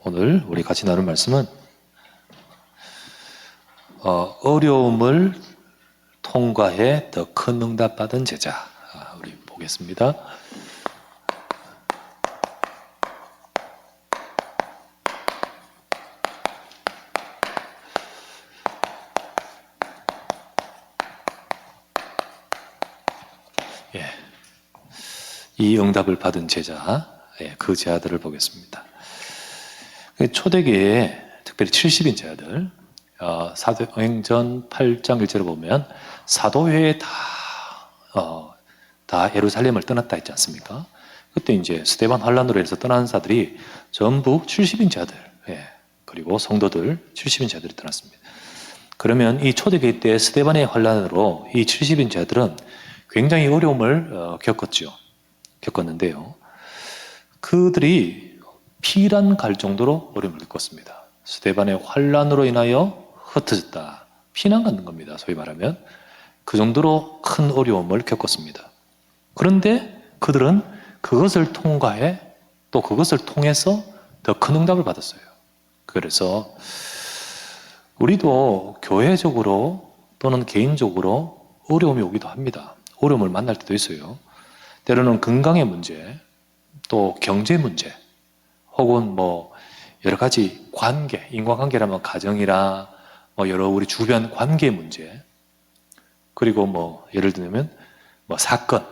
오늘 우리 같이 나눌 말씀은 어려움을 통과해 더 큰 응답받은 제자. 우리 보겠습니다. 이 응답을 받은 제자, 그 제자들을 보겠습니다. 초대교회에 특별히 70인 제자들, 사도행전 8장 1절을 보면 사도회에 다 예루살렘을 떠났다 했지 않습니까? 그때 이제 스데반 환란으로 해서 떠난 자들이 전부 70인 제자들, 그리고 성도들 70인 제자들이 떠났습니다. 그러면 이 초대교회 때 스데반의 환란으로 이 70인 제자들은 굉장히 어려움을 겪었는데요. 그들이 피란 갈 정도로 어려움을 겪었습니다. 스데반의 환란으로 인하여 흩어졌다. 피난 갖는 겁니다. 소위 말하면. 그 정도로 큰 어려움을 겪었습니다. 그런데 그들은 그것을 통과해 또 그것을 통해서 더 큰 응답을 받았어요. 그래서 우리도 교회적으로 또는 개인적으로 어려움이 오기도 합니다. 어려움을 만날 때도 있어요. 때로는 건강의 문제, 또 경제 문제, 혹은 여러 가지 관계, 인과관계라면 가정이나 여러 우리 주변 관계 문제, 그리고 예를 들면 사건,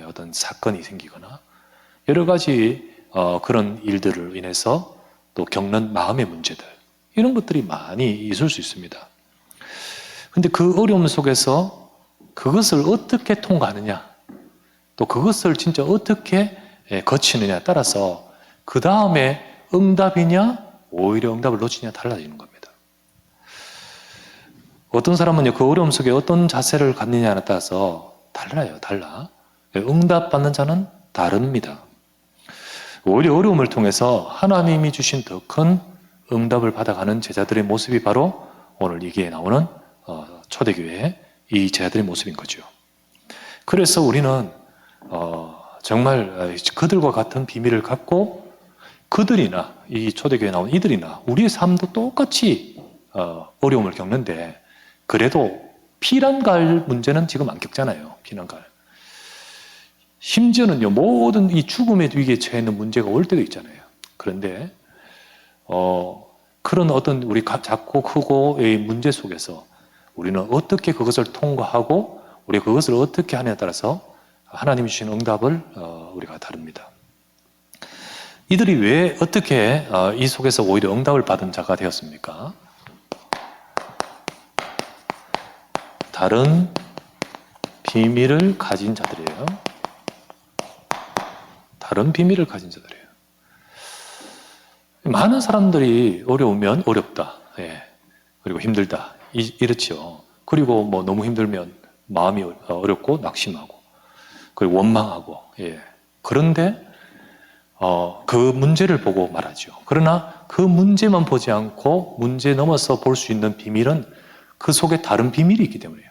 어떤 사건이 생기거나 여러 가지 그런 일들을 인해서 또 겪는 마음의 문제들, 이런 것들이 많이 있을 수 있습니다. 근데 그 어려움 속에서 그것을 어떻게 통과하느냐, 또 그것을 진짜 어떻게 거치느냐에 따라서 그 다음에 응답이냐 오히려 응답을 놓치냐 달라지는 겁니다. 어떤 사람은요, 그 어려움 속에 어떤 자세를 갖느냐에 따라서 달라. 응답받는 자는 다릅니다. 오히려 어려움을 통해서 하나님이 주신 더 큰 응답을 받아가는 제자들의 모습이 바로 오늘 여기에 나오는 초대교회의 이 제자들의 모습인 거죠. 그래서 우리는 정말 그들과 같은 비밀을 갖고 그들이나 이 초대교회에 나온 이들이나 우리의 삶도 똑같이 어려움을 겪는데, 그래도 피난 갈 문제는 지금 안 겪잖아요. 피난 갈. 심지어는요, 모든 이 죽음의 위기에 처해 있는 문제가 올 때도 있잖아요. 그런데 그런 어떤 우리 작고 크고의 문제 속에서 우리는 어떻게 그것을 통과하고 우리가 그것을 어떻게 하느냐에 따라서 하나님이 주신 응답을 우리가 다릅니다. 이들이 왜 어떻게 이 속에서 오히려 응답을 받은 자가 되었습니까? 다른 비밀을 가진 자들이에요. 다른 비밀을 가진 자들이에요. 많은 사람들이 어려우면 어렵다, 그리고 힘들다, 이렇지요. 그리고 너무 힘들면 마음이 어렵고 낙심하고, 그리고 원망하고, 그런데 그 문제를 보고 말하죠. 그러나 그 문제만 보지 않고 문제 넘어서 볼 수 있는 비밀은 그 속에 다른 비밀이 있기 때문이에요.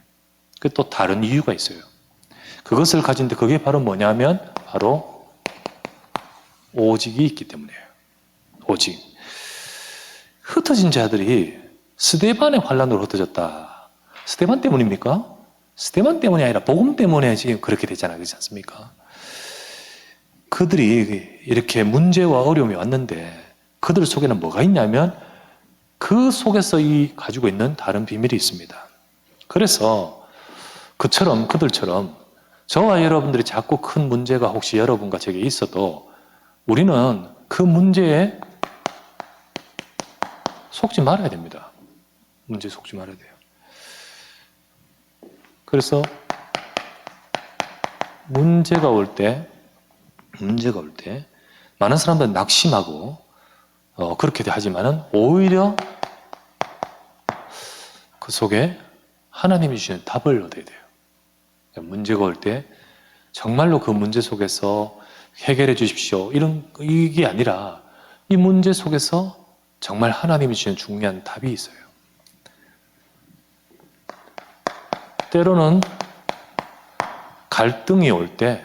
그 또 다른 이유가 있어요. 그것을 가진데 그게 바로 뭐냐면 바로 오직이 있기 때문이에요. 오직. 흩어진 자들이 스데반의 환란으로 흩어졌다. 스데반 때문입니까? 스데반 때문이 아니라 복음 때문에 지금 그렇게 되잖아요. 그렇지 않습니까? 그들이 이렇게 문제와 어려움이 왔는데 그들 속에는 뭐가 있냐면 그 속에서 가지고 있는 다른 비밀이 있습니다. 그래서 그들처럼 저와 여러분들이 자꾸 큰 문제가 혹시 여러분과 제게 있어도 우리는 그 문제에 속지 말아야 됩니다. 문제에 속지 말아야 돼요. 그래서 문제가 올 때 많은 사람들은 낙심하고 그렇게 하지만은 오히려 그 속에 하나님이 주시는 답을 얻어야 돼요. 문제가 올 때 정말로 그 문제 속에서 해결해 주십시오, 이게 아니라 이 문제 속에서 정말 하나님이 주시는 중요한 답이 있어요. 때로는 갈등이 올 때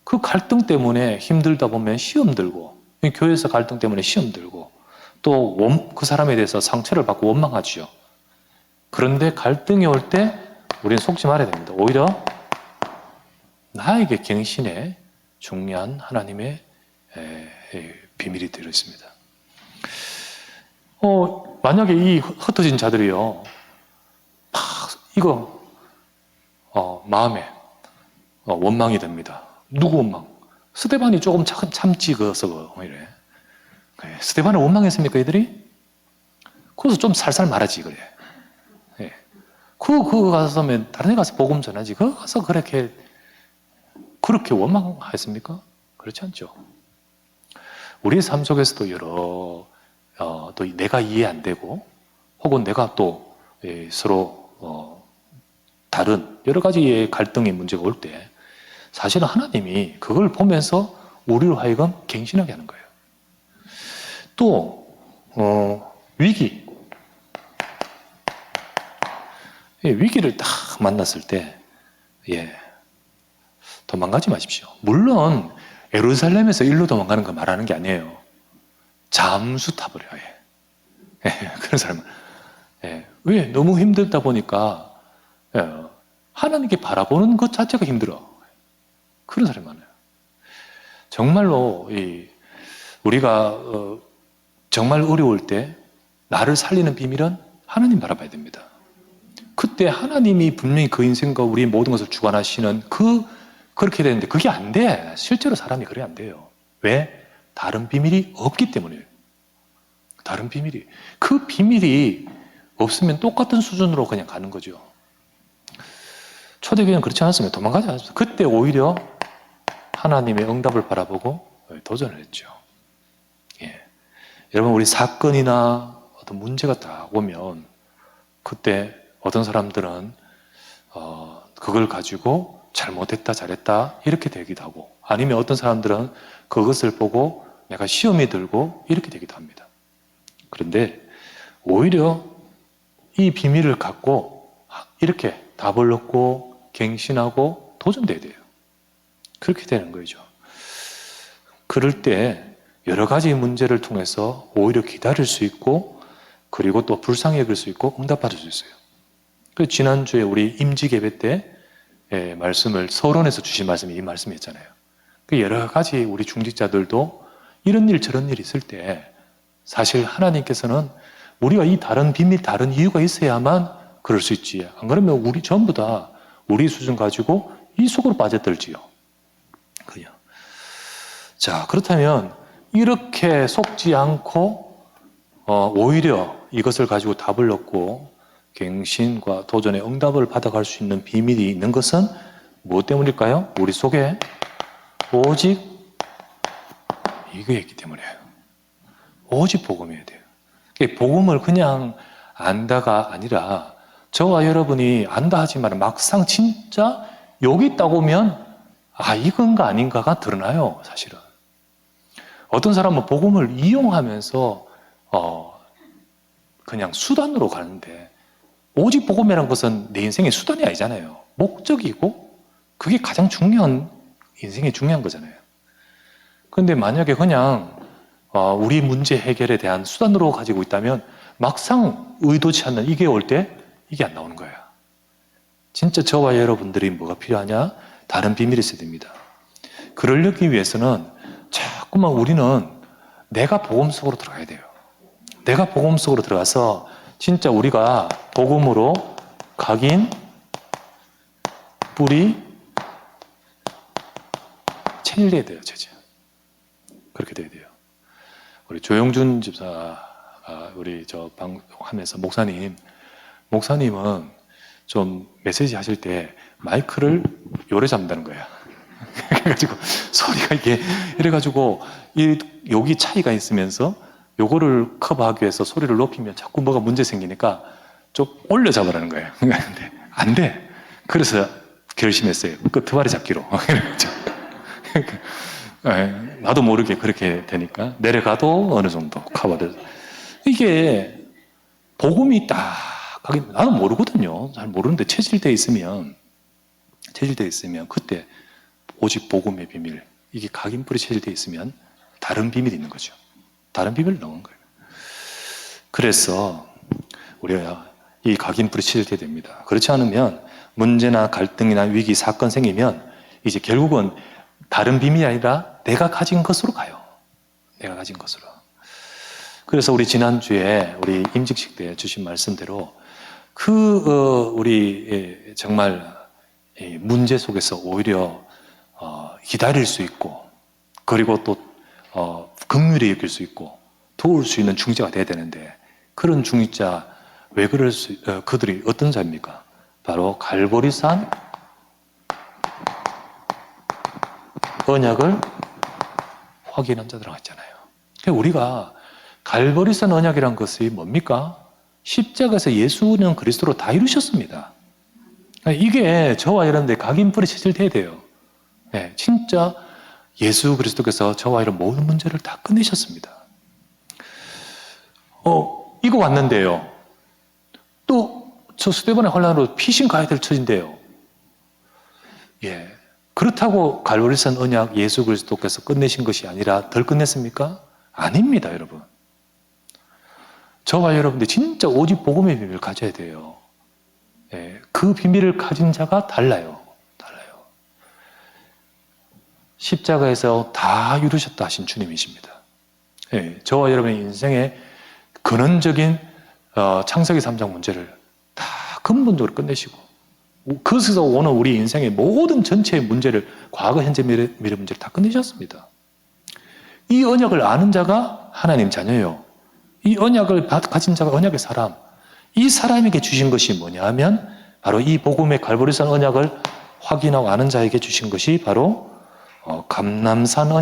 그 갈등 때문에 힘들다 보면 시험 들고, 교회에서 갈등 때문에 시험 들고, 또 그 사람에 대해서 상처를 받고 원망하죠. 그런데 갈등이 올 때 우리는 속지 말아야 됩니다. 오히려 나에게 갱신에 중요한 하나님의 비밀이 들어있습니다. 만약에 이 흩어진 자들이요, 이거 마음에 원망이 됩니다. 누구 원망? 스데반이 조금 참지 그어서 이래. 스데반을 원망했습니까, 이들이? 그래서 좀 살살 말하지 그래. 그거 가서 다른 데 가서 복음 전하지. 그거 가서 그렇게 원망했습니까? 그렇지 않죠. 우리의 삶 속에서도 여러 또 내가 이해 안 되고 혹은 내가 또 서로 다른 여러 가지의 갈등의 문제가 올 때 사실은 하나님이 그걸 보면서 우리로 하여금 갱신하게 하는 거예요. 또 위기. 위기를 딱 만났을 때 도망가지 마십시오. 물론 예루살렘에서 일로 도망가는 거 말하는 게 아니에요. 잠수 타버려요. 그런 사람은 왜? 너무 힘들다 보니까 하나님께 바라보는 것 자체가 힘들어. 그런 사람이 많아요. 정말로 우리가 정말 어려울 때 나를 살리는 비밀은 하나님 바라봐야 됩니다. 그때 하나님이 분명히 그 인생과 우리의 모든 것을 주관하시는 그렇게 되는데 그게 안 돼. 실제로 사람이 그래 안 돼요. 왜? 다른 비밀이 없기 때문이에요. 다른 비밀이. 그 비밀이 없으면 똑같은 수준으로 그냥 가는 거죠. 초대교회는 그렇지 않았습니다. 도망가지 않았습니다. 그때 오히려 하나님의 응답을 바라보고 도전을 했죠. 여러분, 우리 사건이나 어떤 문제가 딱 오면 그때 어떤 사람들은 그걸 가지고 잘못했다 잘했다 이렇게 되기도 하고, 아니면 어떤 사람들은 그것을 보고 내가 시험이 들고 이렇게 되기도 합니다. 그런데 오히려 이 비밀을 갖고 이렇게 답을 얻고 갱신하고 도전돼야 돼요. 그렇게 되는 거죠. 그럴 때 여러 가지 문제를 통해서 오히려 기다릴 수 있고, 그리고 또 불쌍히 여길 수 있고 응답받을 수 있어요. 지난주에 우리 임지예배 때 말씀을 서론에서 주신 말씀이 이 말씀이었잖아요. 여러 가지 우리 중직자들도 이런 일 저런 일이 있을 때 사실 하나님께서는 우리가 이 다른 비밀, 다른 이유가 있어야만 그럴 수 있지. 안 그러면 우리 전부 다 우리 수준 가지고 이 속으로 빠져들지요. 그냥. 자, 그렇다면 이렇게 속지 않고 오히려 이것을 가지고 답을 얻고 갱신과 도전의 응답을 받아갈 수 있는 비밀이 있는 것은 무엇 때문일까요? 우리 속에 오직 이거에 있기 때문이에요. 오직 복음이어야 돼요. 복음을 그냥 안다가 아니라 저와 여러분이 안다 하지만 막상 진짜 여기 있다고 하면 이건가 아닌가가 드러나요. 사실은. 어떤 사람은 복음을 이용하면서 그냥 수단으로 가는데, 오직 복음이라는 것은 내 인생의 수단이 아니잖아요. 목적이고 그게 가장 중요한, 인생의 중요한 거잖아요. 그런데 만약에 그냥 우리 문제 해결에 대한 수단으로 가지고 있다면 막상 의도치 않는 이게 올 때 이게 안 나오는 거예요. 진짜 저와 여러분들이 뭐가 필요하냐? 다른 비밀이 있어야 됩니다. 그러려기 위해서는 자꾸만 우리는 내가 복음 속으로 들어가야 돼요. 내가 복음 속으로 들어가서 진짜 우리가 복음으로 각인, 뿌리, 체질돼야 돼요. 체질. 그렇게 돼야 돼요. 우리 조영준 집사, 우리 방송하면서 목사님은 좀 메시지 하실 때 마이크를 요래 잡는다는 거야. 그래가지고 소리가 이래가지고 여기 차이가 있으면서 요거를 커버하기 위해서 소리를 높이면 자꾸 뭐가 문제 생기니까 좀 올려 잡으라는 거예요. 근데 안 돼. 그래서 결심했어요. 끝머리 잡기로. 나도 모르게 그렇게 되니까 내려가도 어느 정도 커버돼서, 이게 복음이 딱 나는 모르거든요. 잘 모르는데 체질되어 있으면 그때 오직 복음의 비밀, 이게 각인뿌리 체질되어 있으면 다른 비밀이 있는 거죠. 다른 비밀을 넣은 거예요. 그래서 우리가 이 각인불이 치닫게 됩니다. 그렇지 않으면 문제나 갈등이나 위기, 사건 생기면 이제 결국은 다른 비밀이 아니라 내가 가진 것으로 가요. 내가 가진 것으로. 그래서 우리 지난주에 우리 임직식 때 주신 말씀대로 우리 정말 문제 속에서 오히려 기다릴 수 있고, 그리고 또 긍휼히 여길 수 있고 도울 수 있는 중직자가 돼야 되는데, 그런 중직자 그들이 어떤 자입니까? 바로 갈보리산 언약을 확인한 자들이라고 했잖아요. 그러니까 우리가 갈보리산 언약이란 것이 뭡니까? 십자가에서 예수는 그리스도로 다 이루셨습니다. 그러니까 이게 저와 여러분들 각인불이 체질돼야 돼요. 네, 진짜 예수 그리스도께서 저와 이런 모든 문제를 다 끝내셨습니다. 이거 왔는데요. 또 저 스데반의 혼란으로 피신 가야 될 처지인데요. 예, 그렇다고 갈보리산 언약 예수 그리스도께서 끝내신 것이 아니라 덜 끝냈습니까? 아닙니다, 여러분. 저와 여러분들 진짜 오직 복음의 비밀을 가져야 돼요. 예, 그 비밀을 가진 자가 달라요. 십자가에서 다 이루셨다 하신 주님이십니다. 예, 저와 여러분의 인생의 근원적인 창세기 3장 문제를 다 근본적으로 끝내시고, 그것에서 오는 우리 인생의 모든 전체의 문제를, 과거, 현재, 미래 문제를 다 끝내셨습니다. 이 언약을 아는 자가 하나님 자녀예요. 이 언약을 가진 자가 언약의 사람. 이 사람에게 주신 것이 뭐냐 하면 바로 이 복음의 갈보리산 언약을 확인하고 아는 자에게 주신 것이 바로 감람산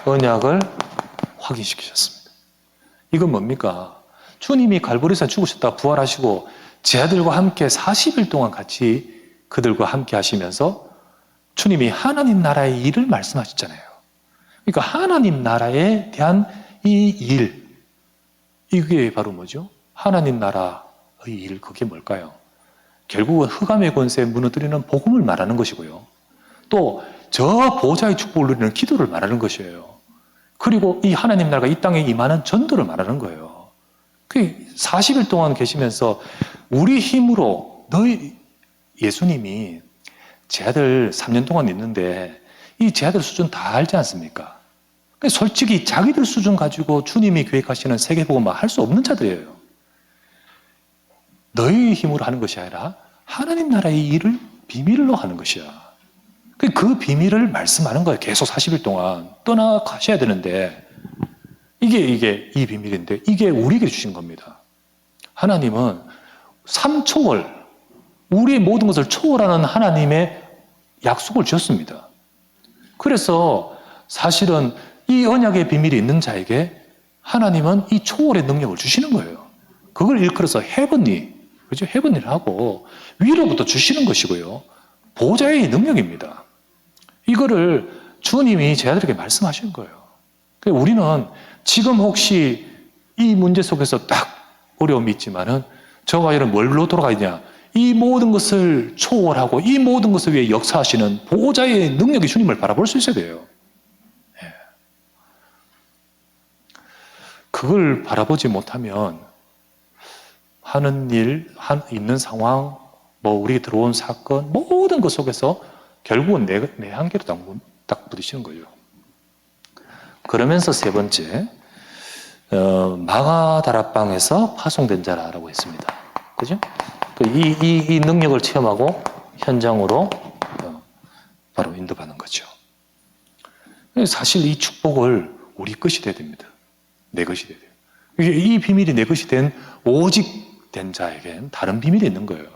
언약을 확인시키셨습니다. 이건 뭡니까? 주님이 갈보리산 죽으셨다 부활하시고 제 아들과 함께 40일 동안 같이 그들과 함께 하시면서 주님이 하나님 나라의 일을 말씀하셨잖아요. 그러니까 하나님 나라에 대한 이 일, 이게 바로 뭐죠? 하나님 나라의 일, 그게 뭘까요? 결국은 흑암의 권세에 무너뜨리는 복음을 말하는 것이고요. 또 저 보좌의 축복을 누리는 기도를 말하는 것이에요. 그리고 이 하나님 나라가 이 땅에 임하는 전도를 말하는 거예요. 그 40일 동안 계시면서 우리 힘으로 예수님이 제 아들 3년 동안 있는데 이 제 아들 수준 다 알지 않습니까? 솔직히 자기들 수준 가지고 주님이 계획하시는 세계복음만 할 수 없는 자들이에요. 너희 힘으로 하는 것이 아니라 하나님 나라의 일을 비밀로 하는 것이야. 그 비밀을 말씀하는 거예요. 계속 40일 동안 떠나가셔야 되는데 이게 이 비밀인데 이게 우리에게 주신 겁니다. 하나님은 3초월, 우리의 모든 것을 초월하는 하나님의 약속을 주셨습니다. 그래서 사실은 이 언약의 비밀이 있는 자에게 하나님은 이 초월의 능력을 주시는 거예요. 그걸 일컬어서 헤븐리, 그죠? 헤븐리를 하고 위로부터 주시는 것이고요. 보좌의 능력입니다. 이거를 주님이 제 아들에게 말씀하시는 거예요. 우리는 지금 혹시 이 문제 속에서 딱 어려움이 있지만은 저와 여러분 뭘로 돌아가야 이 모든 것을 초월하고 이 모든 것을 위해 역사하시는 보호자의 능력이 주님을 바라볼 수 있어야 돼요. 예. 그걸 바라보지 못하면 하는 일, 있는 상황, 우리에게 들어온 사건, 모든 것 속에서 결국은 내 한계로 딱 부딪히는 거예요. 그러면서 세 번째, 마가다락방에서 파송된 자라고 했습니다. 그죠? 이 능력을 체험하고 현장으로 바로 인도받는 거죠. 사실 이 축복을 우리 것이 돼야 됩니다. 내 것이 돼야 돼요. 이 비밀이 내 것이 된 오직 된 자에겐 다른 비밀이 있는 거예요.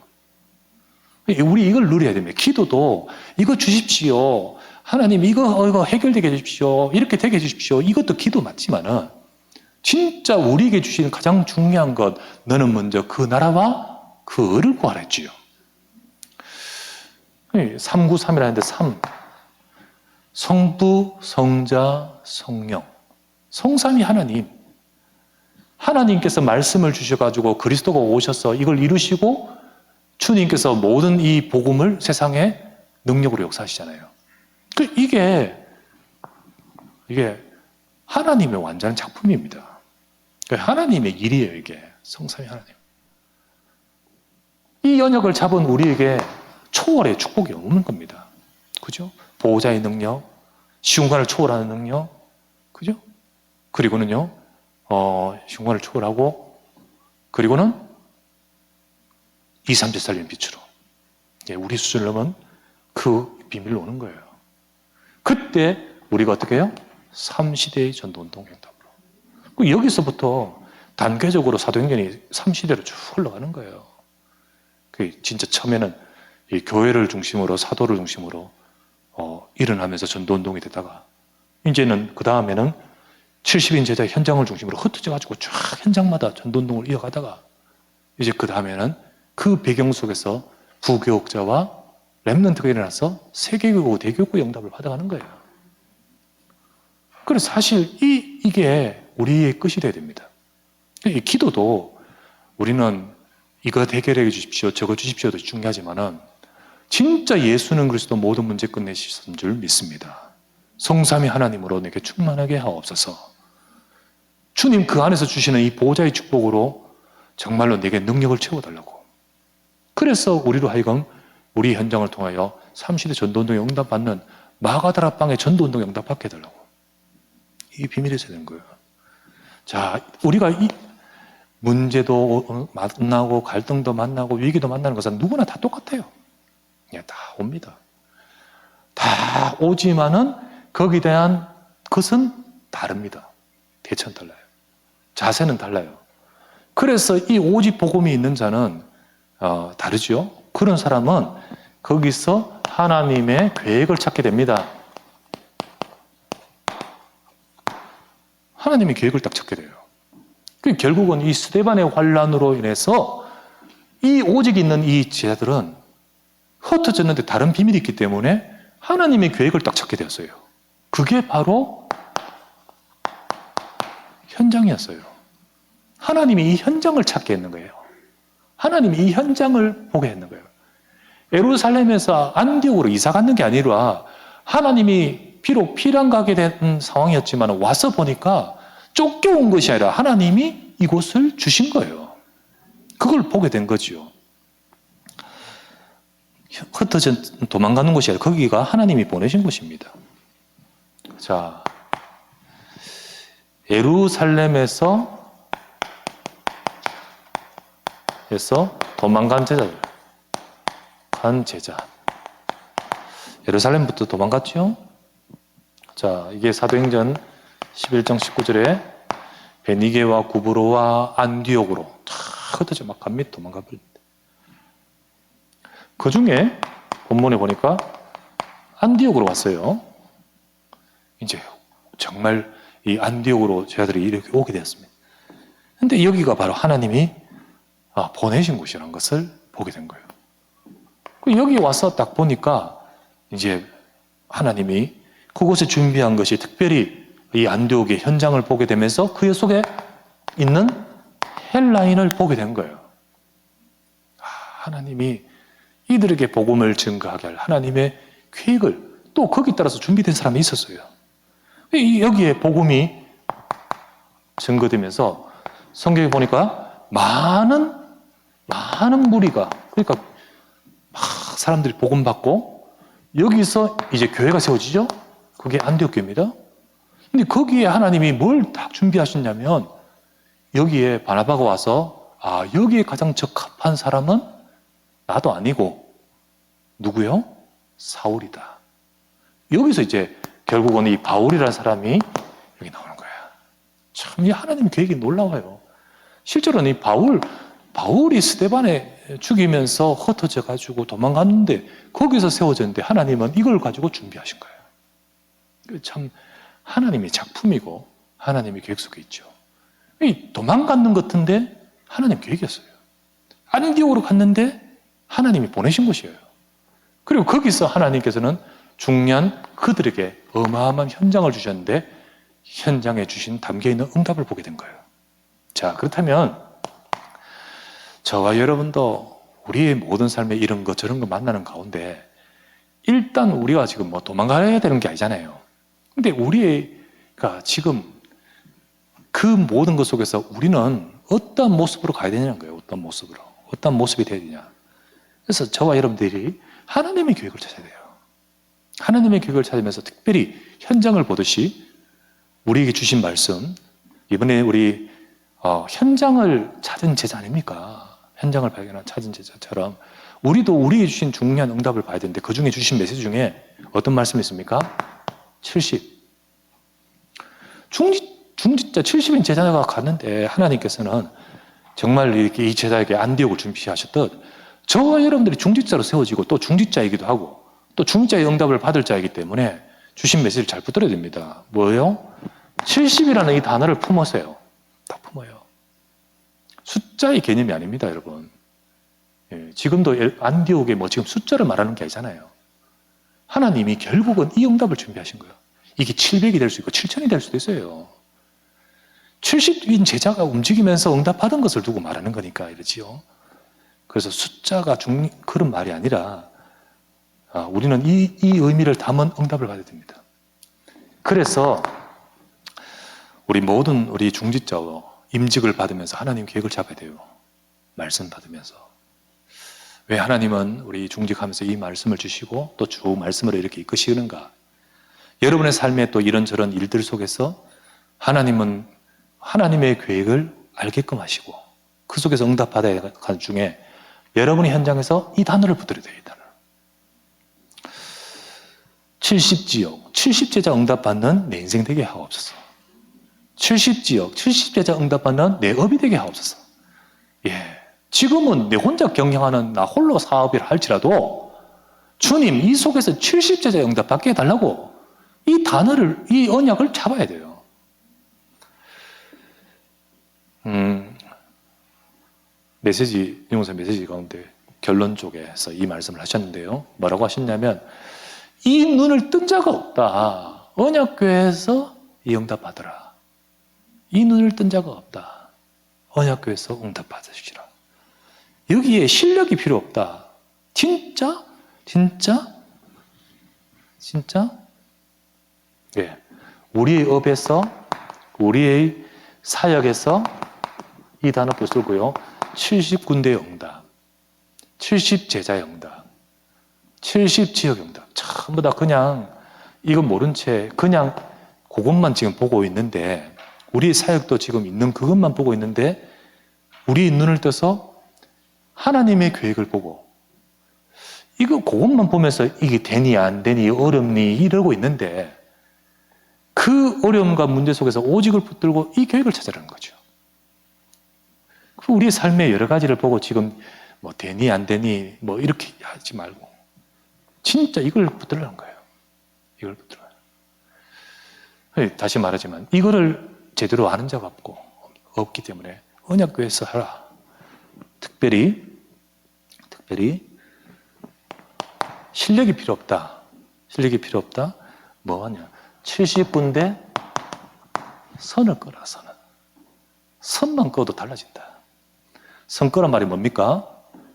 우리 이걸 누려야 됩니다. 기도도 이거 주십시오. 하나님 이거 해결되게 해주십시오. 이렇게 되게 해주십시오. 이것도 기도 맞지만은 진짜 우리에게 주시는 가장 중요한 것, 너는 먼저 그 나라와 그 의를 구하라 했지요. 393이라는데 3. 성부, 성자, 성령. 성삼위 하나님. 하나님께서 말씀을 주셔가지고 그리스도가 오셔서 이걸 이루시고 주님께서 모든 이 복음을 세상에 능력으로 역사하시잖아요. 이게 이게 하나님의 완전한 작품입니다. 하나님의 일이에요, 이게. 성삼위 하나님. 이 연역을 잡은 우리에게 초월의 축복이 없는 겁니다. 그죠? 보호자의 능력, 시공간을 초월하는 능력, 그죠? 그리고는요, 시공간을 초월하고, 그리고는 2, 3주 살리는 빛으로. 우리 수준을 넘은 그 비밀로 오는 거예요. 그때 우리가 어떻게 해요? 3시대의 전도운동 응답으로. 여기서부터 단계적으로 사도행전이 3시대로 쭉 흘러가는 거예요. 진짜 처음에는 이 교회를 중심으로, 사도를 중심으로 일어나면서 전도운동이 되다가, 이제는 그 다음에는 70인 제자 현장을 중심으로 흩어져가지고 쫙 현장마다 전도운동을 이어가다가, 이제 그 다음에는 그 배경 속에서 부교육자와 렘넌트가 일어나서 세계교구, 대교구 영답을 받아가는 거예요. 그래서 사실 이게 우리의 끝이 돼야 됩니다. 이 기도도 우리는 이거 해결해 주십시오, 저거 주십시오도 중요하지만은 진짜 예수는 그리스도 모든 문제 끝내신 줄 믿습니다. 성삼위 하나님으로 내게 충만하게 하옵소서. 주님 그 안에서 주시는 이 보호자의 축복으로 정말로 내게 능력을 채워달라고. 그래서 우리로 하여금 우리 현장을 통하여 3시대 전도운동에 응답받는 마가다라 빵의 전도운동에 응답받게 해달라고. 이 비밀이 있어야 되는 거예요. 자, 우리가 이 문제도 만나고 갈등도 만나고 위기도 만나는 것은 누구나 다 똑같아요. 그냥 다 옵니다. 다 오지만은 거기에 대한 것은 다릅니다. 대처는 달라요. 자세는 달라요. 그래서 이 오직 복음이 있는 자는 다르죠. 그런 사람은 거기서 하나님의 계획을 찾게 됩니다. 하나님의 계획을 딱 찾게 돼요. 결국은 이 스데반의 환란으로 인해서 이 오직 있는 이 제자들은 흩어졌는데 다른 비밀이 있기 때문에 하나님의 계획을 딱 찾게 되었어요. 그게 바로 현장이었어요. 하나님이 이 현장을 찾게 했는 거예요. 하나님이 이 현장을 보게 했는 거예요. 예루살렘에서 안디옥으로 이사 갔는 게 아니라 하나님이 비록 피랑 가게 된 상황이었지만 와서 보니까 쫓겨온 것이 아니라 하나님이 이곳을 주신 거예요. 그걸 보게 된 거지요. 흩어져 도망가는 곳이 아니라 거기가 하나님이 보내신 곳입니다. 자, 예루살렘에서 도망간 제자들. 한 제자. 예루살렘부터 도망갔죠? 자, 이게 사도행전 11장 19절에 베니게와 구브로와 안디옥으로 다 흩어져 막 갑니다. 도망가 버립니다. 그 중에 본문에 보니까 안디옥으로 왔어요. 이제 정말 이 안디옥으로 제자들이 이렇게 오게 되었습니다. 근데 여기가 바로 하나님이 보내신 곳이라는 것을 보게 된 거예요. 여기 와서 딱 보니까 이제 하나님이 그곳에 준비한 것이 특별히 이 안디옥의 현장을 보게 되면서 그 속에 있는 헬라인을 보게 된 거예요. 하나님이 이들에게 복음을 증거하게 할 하나님의 계획을 또 거기에 따라서 준비된 사람이 있었어요. 여기에 복음이 증거되면서 성경에 보니까 많은 무리가, 그러니까 막 사람들이 복음 받고 여기서 이제 교회가 세워지죠. 그게 안디옥 교회입니다. 근데 거기에 하나님이 뭘 딱 준비하셨냐면 여기에 바나바가 와서 여기에 가장 적합한 사람은 나도 아니고 누구요? 사울이다. 여기서 이제 결국은 이 바울이라는 사람이 여기 나오는 거야. 참 이 하나님 계획이 놀라워요. 실제로는 이 바울이 스데반에 죽이면서 흩어져 가지고 도망갔는데 거기서 세워졌는데 하나님은 이걸 가지고 준비하신 거예요. 참 하나님의 작품이고 하나님의 계획 속에 있죠. 이 도망갔는 것 같은데 하나님 계획이었어요. 안디옥으로 갔는데 하나님이 보내신 곳이에요. 그리고 거기서 하나님께서는 중요한 그들에게 어마어마한 현장을 주셨는데 현장에 주신 담겨있는 응답을 보게 된 거예요. 자, 그렇다면 저와 여러분도 우리의 모든 삶에 이런 거 저런 거 만나는 가운데 일단 우리가 지금 도망가야 되는 게 아니잖아요. 근데 우리의 그러니까 지금 그 모든 것 속에서 우리는 어떤 모습으로 가야 되냐는 거예요. 어떤 모습으로. 어떤 모습이 돼야 되냐. 그래서 저와 여러분들이 하나님의 계획을 찾아야 돼요. 하나님의 계획을 찾으면서 특별히 현장을 보듯이 우리에게 주신 말씀, 이번에 우리 현장을 찾은 제자 아닙니까? 현장을 발견한 찾은 제자처럼 우리도 우리에게 주신 중요한 응답을 봐야 되는데 그 중에 주신 메시지 중에 어떤 말씀이 있습니까? 70. 중직자 70인 제자가 갔는데 하나님께서는 정말 이렇게 이 제자에게 안디옥을 준비하셨듯 저와 여러분들이 중직자로 세워지고 또 중직자이기도 하고 또 중직자의 응답을 받을 자이기 때문에 주신 메시지를 잘 붙들어야 됩니다. 뭐예요? 70이라는 이 단어를 품으세요. 다 품어요. 숫자의 개념이 아닙니다, 여러분. 예, 지금도 안디옥에 뭐 지금 숫자를 말하는 게 아니잖아요. 하나님이 결국은 이 응답을 준비하신 거예요. 이게 700이 될 수 있고 7000이 될 수도 있어요. 70인 제자가 움직이면서 응답받은 것을 두고 말하는 거니까 이러지요. 그래서 숫자가 그런 말이 아니라 우리는 이 의미를 담은 응답을 받아야 됩니다. 그래서 우리 모든 우리 중직자와 임직을 받으면서 하나님 계획을 잡아야 돼요. 말씀 받으면서. 왜 하나님은 우리 중직하면서 이 말씀을 주시고 또 주 말씀으로 이렇게 이끄시는가? 여러분의 삶에 또 이런저런 일들 속에서 하나님은 하나님의 계획을 알게끔 하시고 그 속에서 응답받아야 하는 중에 여러분이 현장에서 이 단어를 붙들어야 돼요. 이 단어. 70지역, 70제자 응답받는 내 인생 되게 하옵소서. 70지역, 70제자 응답받는 내 업이 되게 하옵소서. 예. 지금은 내 혼자 경영하는 나 홀로 사업을 할지라도 주님 이 속에서 70제자 응답받게 해달라고 이 단어를, 이 언약을 잡아야 돼요. 메시지, 윤호사 메시지 가운데 결론 쪽에서 이 말씀을 하셨는데요. 뭐라고 하셨냐면 이 눈을 뜬 자가 없다. 언약교회에서 이 응답 받으라. 이 눈을 뜬 자가 없다. 언약교회에서 응답 받으시라. 여기에 실력이 필요 없다. 진짜? 예. 우리의 업에서, 우리의 사역에서 이 단어 붙들고요. 70군데의 응답, 70제자의 응답, 70지역의 응답. 전부 다 그냥 이건 모른 채 그냥 그것만 지금 보고 있는데 우리의 사역도 지금 있는 그것만 보고 있는데 우리의 눈을 떠서 하나님의 계획을 보고 이거 그것만 보면서 이게 되니 안 되니 어렵니 이러고 있는데 그 어려움과 문제 속에서 오직을 붙들고 이 계획을 찾으라는 거죠. 우리의 삶의 여러 가지를 보고 지금 뭐 되니 안 되니 뭐 이렇게 하지 말고 진짜 이걸 붙들라는 거예요. 이걸 붙들어요. 다시 말하지만 이거를 제대로 아는 자가 없기 때문에 언약교회에서 하라. 특별히 실력이 필요 없다. 실력이 필요 없다. 뭐하냐? 70군데 선을 꺼라. 선만 꺼도 달라진다. 선 꺼란 말이 뭡니까?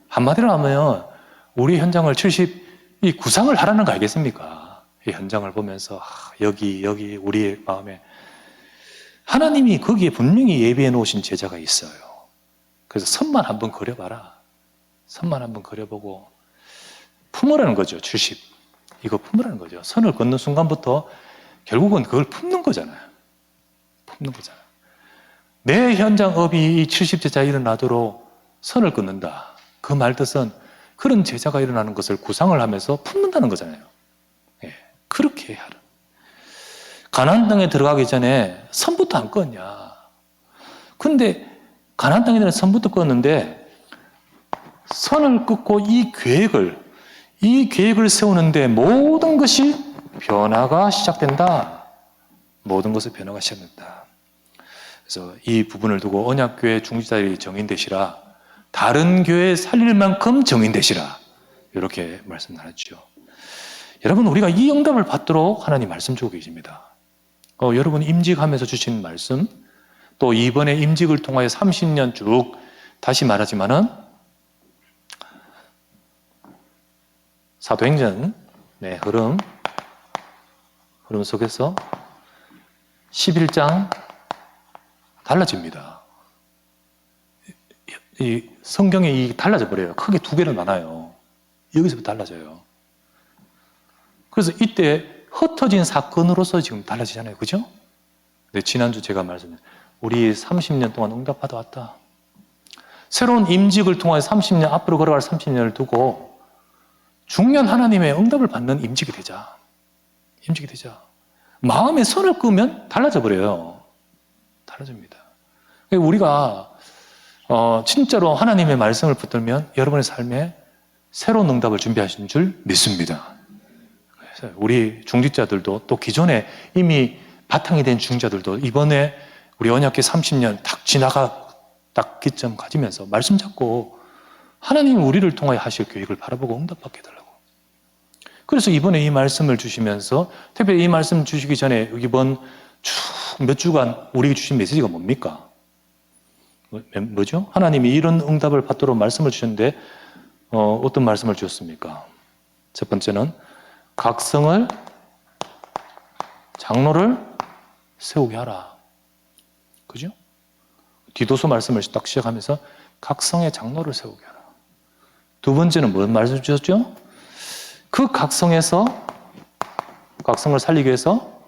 한마디로 하면 우리 현장을 70이 구상을 하라는 거 알겠습니까? 이 현장을 보면서 여기 우리의 마음에 하나님이 거기에 분명히 예비해 놓으신 제자가 있어요. 그래서 선만 한번 그려봐라. 선만 한번 그려보고 품으라는 거죠. 70. 이거 품으라는 거죠. 선을 걷는 순간부터 결국은 그걸 품는 거잖아요. 품는 거잖아요. 내 현장업이 이 70제자 일어나도록 선을 끊는다. 그 말 뜻은 그런 제자가 일어나는 것을 구상을 하면서 품는다는 거잖아요. 예, 그렇게 해야 하라. 가나안 땅에 들어가기 전에 선부터 안 껐냐. 근데 가나안 땅에 대한 선부터 껐는데 선을 끊고 이 계획을 세우는데 모든 것이 변화가 시작된다. 모든 것의 변화가 시작된다. 그래서 이 부분을 두고 언약교회 중직자들이 정인되시라. 다른 교회 살릴 만큼 정인되시라. 이렇게 말씀 나눴죠. 여러분 우리가 이 응답을 받도록 하나님 말씀 주고 계십니다. 여러분 임직하면서 주신 말씀 또 이번에 임직을 통하여 30년 쭉 다시 말하지만은 사도행전의 흐름 속에서 11장 달라집니다. 이 성경이 달라져 버려요. 크게 두 개로 나눠요. 여기서부터 달라져요. 그래서 이때 흩어진 사건으로서 지금 달라지잖아요. 그죠? 네, 지난주 제가 말씀드린 우리 30년 동안 응답받아 왔다. 새로운 임직을 통하여 30년, 앞으로 걸어갈 30년을 두고 중요한 하나님의 응답을 받는 임직이 되자. 임직이 되자. 마음에 선을 그으면 달라져 버려요. 달라집니다. 우리가 진짜로 하나님의 말씀을 붙들면 여러분의 삶에 새로운 응답을 준비하신 줄 믿습니다. 그래서 우리 중직자들도 또 기존에 이미 바탕이 된 중직자들도 이번에 우리 언약계 30년 딱 지나가 딱 기점 가지면서 말씀 잡고 하나님이 우리를 통하여 하실 계획을 바라보고 응답받게 해달라고. 그래서 이번에 이 말씀을 주시면서 특별히 이 말씀 주시기 전에 이번 몇 주간 우리에게 주신 메시지가 뭡니까? 뭐죠? 하나님이 이런 응답을 받도록 말씀을 주셨는데 어떤 말씀을 주셨습니까? 첫 번째는 각성을 장로를 세우게 하라. 그죠? 디도서 말씀을 딱 시작하면서 각성의 장로를 세우게 하라. 두 번째는 무슨 말씀 주셨죠? 그 각성에서 각성을 살리기 위해서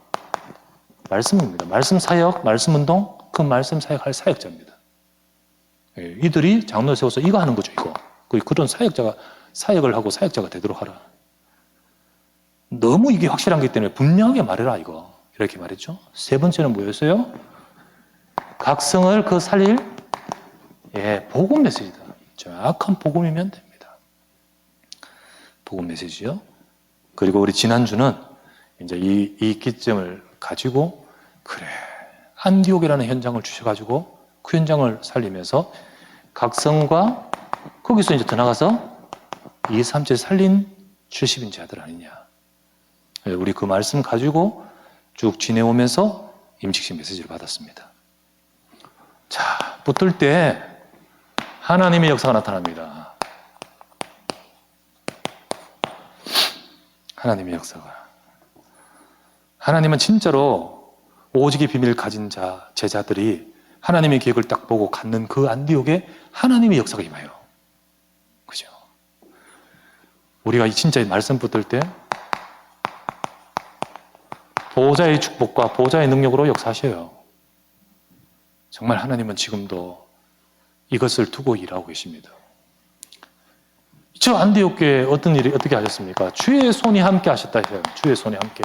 말씀입니다. 말씀 사역, 말씀 운동, 그 말씀 사역할 사역자입니다. 이들이 장로를 세워서 이거 하는 거죠, 이거. 그런 사역자가 사역을 하고 사역자가 되도록 하라. 너무 이게 확실한 거기 때문에 분명하게 말해라, 이거. 이렇게 말했죠. 세 번째는 뭐였어요? 각성을 그 살릴 복음 메시지다. 정확한 복음이면 됩니다. 복음 메시지요. 그리고 우리 지난주는 이제 이 기점을 가지고 그래 안디옥이라는 현장을 주셔가지고 그 현장을 살리면서 각성과 거기서 이제 더 나가서 2, 3체 살린 70인치 아들 아니냐. 우리 그 말씀 가지고 쭉 지내오면서 임직식 메시지를 받았습니다. 자, 붙들 때 하나님의 역사가 나타납니다. 하나님의 역사가. 하나님은 진짜로 오직의 비밀을 가진 제자들이 하나님의 계획을 딱 보고 갖는 그 안디옥에 하나님의 역사가 임해요. 그죠? 우리가 진짜 말씀 붙들 때 보호자의 축복과 보호자의 능력으로 역사하셔요. 정말 하나님은 지금도 이것을 두고 일하고 계십니다. 저 안디옥교회 어떤 일이 어떻게 하셨습니까? 주의 손이 함께 하셨다 해요. 주의 손이 함께.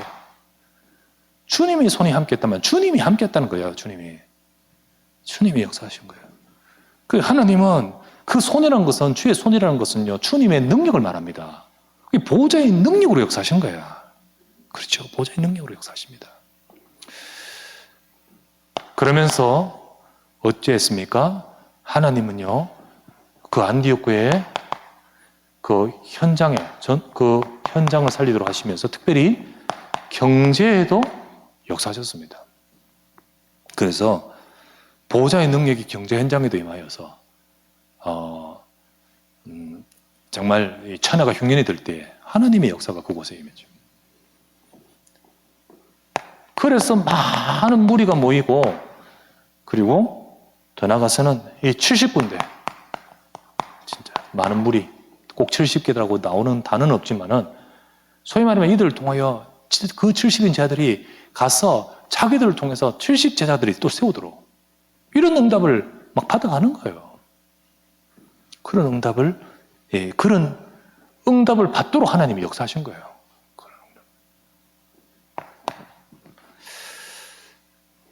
주님이 손이 함께 했다면 주님이 함께 했다는 거예요. 주님이 역사하신 거예요. 그 하나님은 그 손이라는 것은 주의 손이라는 것은요. 주님의 능력을 말합니다. 보호자의 능력으로 역사하신 거예요. 그렇죠. 보호자의 능력으로 역사하십니다. 그러면서 어찌했습니까? 하나님은요. 그 안디옥 교회에 그 현장을 살리도록 하시면서 특별히 경제에도 역사하셨습니다. 그래서 보호자의 능력이 경제 현장에도 임하여서 정말 천하가 흉년이 들 때 하나님의 역사가 그곳에 임했죠. 그래서 많은 무리가 모이고 그리고 더 나가서는 이 70군데 진짜 많은 무리 꼭 70개라고 나오는 단어는 없지만은 소위 말하면 이들을 통하여 그 70인 제자들이 가서 자기들을 통해서 70 제자들이 또 세우도록 이런 응답을 막 받아가는 거예요. 그런 응답을 받도록 하나님이 역사하신 거예요.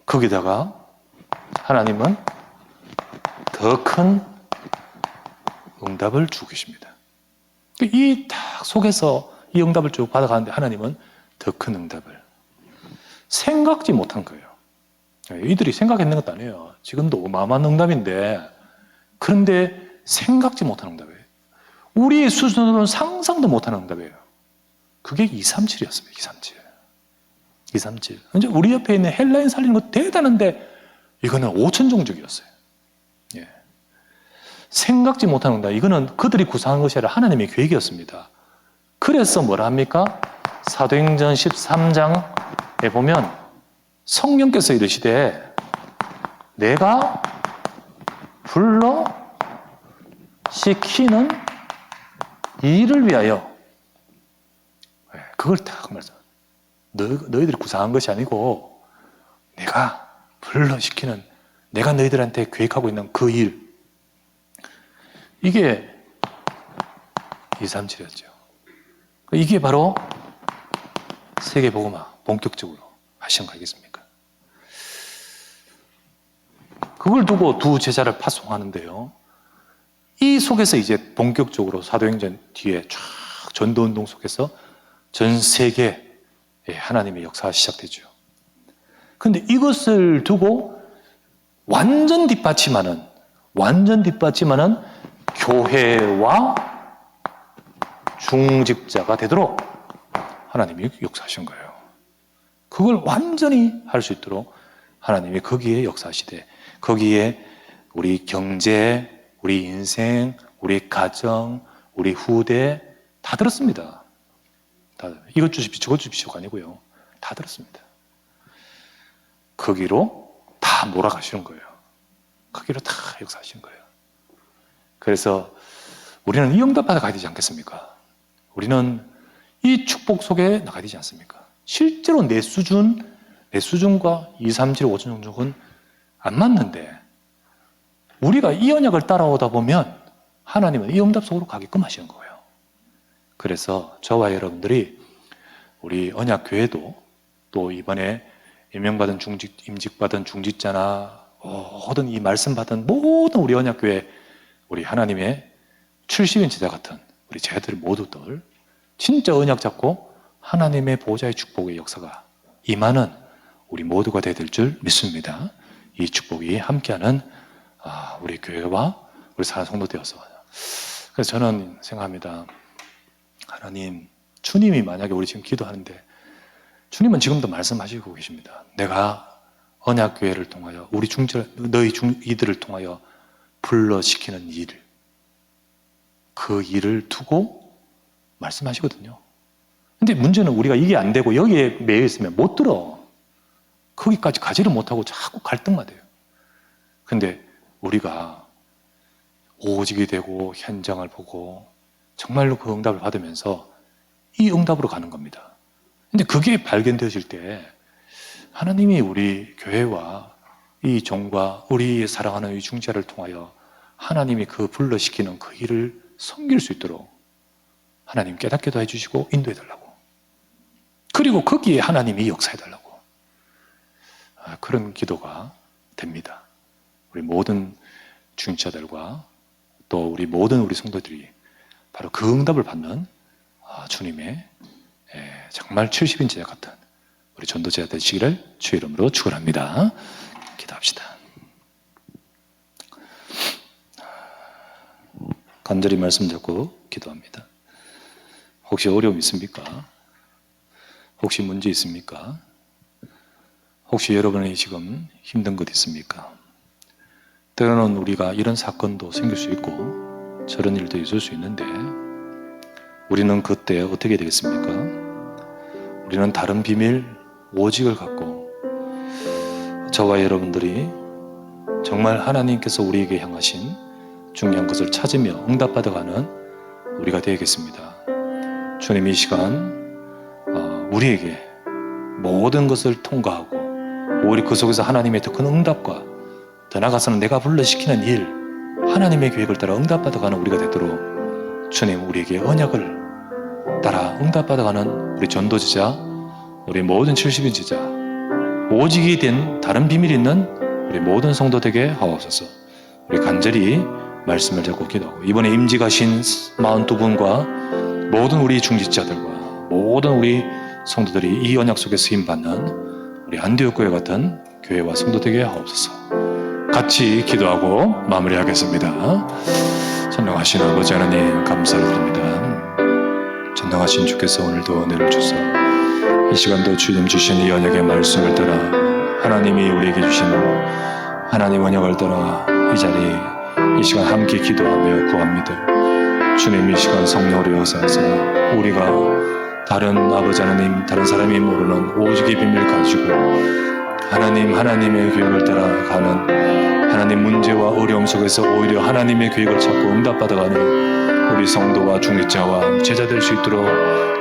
거기다가 하나님은 더 큰 응답을 주고 계십니다. 이 딱 속에서 이 응답을 쭉 받아가는데 하나님은 더 큰 응답을 생각지 못한 거예요. 이들이 생각했는 것도 아니에요. 지금도 어마어마한 응답인데 그런데 생각지 못한 응답이에요. 우리의 수준으로는 상상도 못하는 응답이에요. 그게 237이었습니다. 237. 이제 우리 옆에 있는 헬라인 살리는 거 대단한데 이거는 5천 종족이었어요. 예. 생각지 못한 응답. 이거는 그들이 구상한 것이 아니라 하나님의 계획이었습니다. 그래서 뭐라 합니까? 사도행전 13장에 보면 성령께서 이르시되 내가 불러 시키는 일을 위하여, 그걸 딱 말씀. 너희들이 구상한 것이 아니고 내가 불러 시키는, 내가 너희들한테 계획하고 있는 그 일, 이게 237이었죠. 이게 바로 세계복음화 본격적으로 하신 거 아니겠습니까? 그걸 두고 두 제자를 파송하는데요. 이 속에서 이제 본격적으로 사도행전 뒤에 쫙 전도운동 속에서 전 세계에 하나님의 역사가 시작되죠. 그런데 이것을 두고 완전 뒷받침하는 교회와 중직자가 되도록 하나님이 역사하신 거예요. 그걸 완전히 할 수 있도록 하나님이 거기에 역사하시되, 거기에 우리 경제, 우리 인생, 우리 가정, 우리 후대 다 들었습니다. 다, 이것 주십시오, 저것 주십시오가 아니고요. 다 들었습니다. 거기로 다 몰아가시는 거예요. 거기로 다 역사하시는 거예요. 그래서 우리는 이 응답받아 가야 되지 않겠습니까? 우리는 이 축복 속에 나가야 되지 않습니까? 실제로 내 수준과 2, 3, 7, 5천 정도는 안 맞는데, 우리가 이 언약을 따라오다 보면 하나님은 이 응답 속으로 가게끔 하시는 거예요. 그래서 저와 여러분들이 우리 언약교회도 또 이번에 임명받은 임직받은 중직자나 모든 이 말씀 받은 모든 우리 언약교회, 우리 하나님의 70인 제자 같은 우리 제자들 모두들 진짜 언약 잡고 하나님의 보호자의 축복의 역사가 임하는 우리 모두가 되야 될 줄 믿습니다. 이 축복이 함께하는 우리 교회와 우리 사랑하는 성도 되어서. 그래서 저는 생각합니다. 하나님, 주님이 만약에 우리 지금 기도하는데 주님은 지금도 말씀하시고 계십니다. 내가 언약교회를 통하여 우리 이들을 통하여 불러시키는 일, 그 일을 두고 말씀하시거든요. 근데 문제는 우리가 이게 안 되고 여기에 매여 있으면 못 들어. 거기까지 가지를 못하고 자꾸 갈등만 돼요. 근데 우리가 오직이 되고 현장을 보고 정말로 그 응답을 받으면서 이 응답으로 가는 겁니다. 근데 그게 발견되어질 때 하나님이 우리 교회와 이 종과 우리 사랑하는 이 중자를 통하여 하나님이 그 불러시키는 그 일을 섬길 수 있도록 하나님 깨닫게도 해주시고 인도해달라고, 그리고 거기에 하나님이 역사해달라고, 그런 기도가 됩니다. 우리 모든 중자들과 또 우리 모든 우리 성도들이 바로 그 응답을 받는 주님의 정말 70인 제자 같은 우리 전도제자 되시기를 주의 이름으로 축원합니다. 기도합시다. 간절히 말씀 듣고 기도합니다. 혹시 어려움 있습니까? 혹시 문제 있습니까? 혹시 여러분이 지금 힘든 것 있습니까? 때로는 우리가 이런 사건도 생길 수 있고 저런 일도 있을 수 있는데 우리는 그때 어떻게 되겠습니까? 우리는 다른 비밀, 오직을 갖고 저와 여러분들이 정말 하나님께서 우리에게 향하신 중요한 것을 찾으며 응답받아가는 우리가 되겠습니다. 주님, 이 시간 우리에게 모든 것을 통과하고 오히려 그 속에서 하나님의 더 큰 응답과 더 나아가서는 내가 불러시키는 일, 하나님의 계획을 따라 응답받아가는 우리가 되도록 주님, 우리에게 언약을 따라 응답받아가는 우리 전도지자, 우리 모든 70인 제자, 오직이 된 다른 비밀이 있는 우리 모든 성도 되게 하옵소서. 우리 간절히 말씀을 잡고 기도하고 이번에 임직하신 42분과 모든 우리 중직자들과 모든 우리 성도들이 이 언약 속에 쓰임받는 우리 안디옥 교회 같은 교회와 성도 되게 하옵소서. 같이 기도하고 마무리하겠습니다. 전능하신 아버지 하나님, 감사를 드립니다. 전능하신 주께서 오늘도 은혜를 주셔서 이 시간도 주님 주신 이 언약의 말씀을 따라 하나님이 우리에게 주신 하나님 언약을 따라 이 자리 이 시간 함께 기도하며 구합니다. 주님, 이 시간 성령으로 역사하사 우리가 다른 아버지 하나님, 다른 사람이 모르는 오직의 비밀을 가지고 하나님의 계획을 따라가는 하나님 문제와 어려움 속에서 오히려 하나님의 계획을 찾고 응답받아가는 우리 성도와 중직자와 제자 될 수 있도록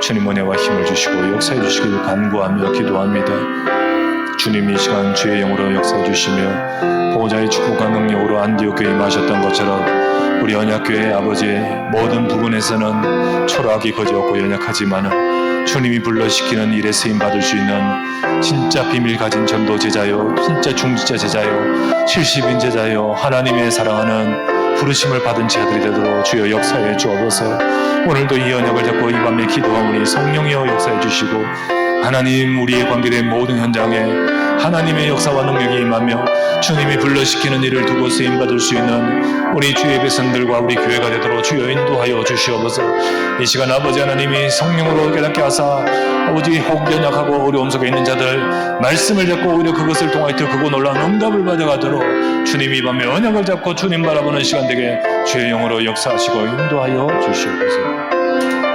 주님 은혜와 힘을 주시고 역사해 주시길 간구하며 기도합니다. 주님 이 시간 주의 영으로 역사해 주시며 보호자의 축복과 능력으로 안디옥 교회에 임하셨던 것처럼 우리 언약교회 아버지의 모든 부분에서는 초라하기 거지없고 연약하지만은 주님이 불러시키는 일에 쓰임받을 수 있는 진짜 비밀 가진 전도 제자요, 진짜 중직자 제자요, 70인 제자요, 하나님의 사랑하는 부르심을 받은 자들이 되도록 주여 역사해 주옵소서. 오늘도 이 언약을 잡고 이 밤에 기도하오니 성령이여 역사해 주시고 하나님 우리의 관계된 모든 현장에 하나님의 역사와 능력이 임하며 주님이 불러시키는 일을 두고 쓰임받을 수 있는 우리 주의 백성들과 우리 교회가 되도록 주여 인도하여 주시옵소서. 이 시간 아버지 하나님이 성령으로 깨닫게 하사 아버지 혹 연약하고 어려움 속에 있는 자들 말씀을 잡고 오히려 그것을 통하여 크고 놀라운 응답을 받아가도록 주님이 이 밤에 언약을 잡고 주님 바라보는 시간 되게 주의 영으로 역사하시고 인도하여 주시옵소서.